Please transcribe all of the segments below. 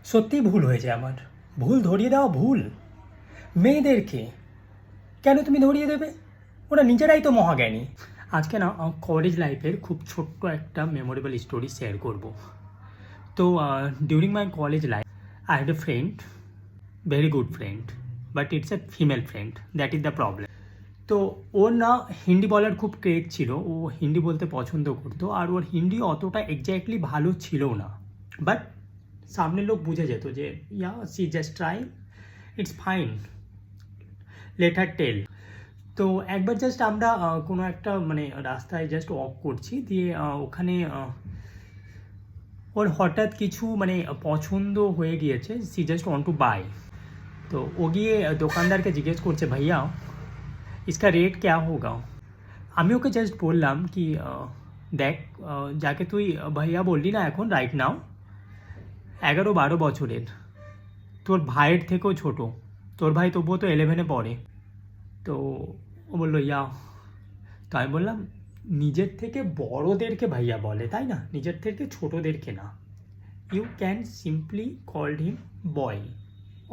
সত্যিই ভুল হয়েছে আমার। ভুল ধরিয়ে দেওয়া ভুল। মেয়েদেরকে কেন তুমি ধরিয়ে দেবে? ওরা নিজেরাই তো মহাজ্ঞানী। আজকে না কলেজ লাইফের খুব ছোট্ট একটা মেমোরেবল স্টোরি শেয়ার করব। তো during my college life I had a friend, very good friend, but it's a female friend, that is the problem. তো ওর না হিন্দি বলার খুব ক্রেজ ছিল, ও হিন্দি বলতে পছন্দ করতো, আর ওর হিন্দি অতটা এক্স্যাক্টলি ভালো ছিল না, বাট সামনের লোক বুঝে যেত যে yeah see just try, it's fine, let her tell. তো একবার জাস্ট আমরা কোনো একটা মানে রাস্তায় জাস্ট ওয়াক করছি, দিয়ে ওখানে ওর হঠাৎ কিছু মানে পছন্দ হয়ে গিয়েছে, she just want to buy. তো ও গিয়ে দোকানদারকে জিজ্ঞেস করছে, ভাইয়া इसका रेट क्या होगा। আমি ওকে জাস্ট বললাম কি দেখ, যাকে তুই ভাইয়া বললি না এখন রাইট নাও, 11-12 বছরের, তোর ভাইয়ের থেকেও ছোট, তোর ভাই তবুও তো 11-এ পড়ে। তো ও বললো ইয়া। তো আমি বললাম, নিজের থেকে বড়দেরকে ভাইয়া বলে, তাই না, নিজের থেকে ছোটদেরকে না। You can simply called him boy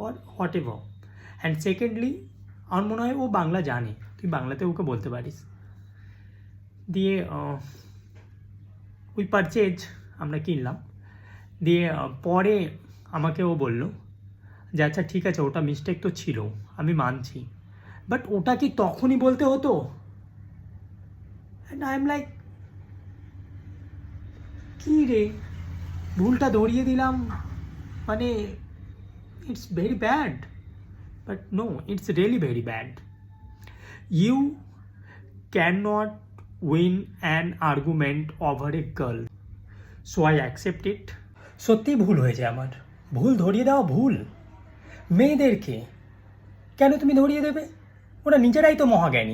or whatever. And secondly আমার মনে হয় ও বাংলা জানে, তুই বাংলাতে ওকে বলতে পারিস। দিয়ে ওই পারচেজ আমরা কিনলাম। দিয়ে পরে আমাকে ও বলল যে আচ্ছা ঠিক আছে, ওটা মিস্টেক তো ছিল, আমি মানছি, বাট ওটা কি তখনই বলতে হতো? অ্যান্ড আই এম লাইক, কী রে, ভুলটা ধরিয়ে দিলাম, মানে it's very bad, but no, it's really very bad. You cannot win an argument over a girl, so I accept it. সত্যিই ভুল হয়েছে আমার। ভুল ধরিয়ে দেওয়া ভুল। মেয়েদেরকে কেন তুমি ধরিয়ে দেবে? ওরা নিজেরাই তো মহাজ্ঞানী।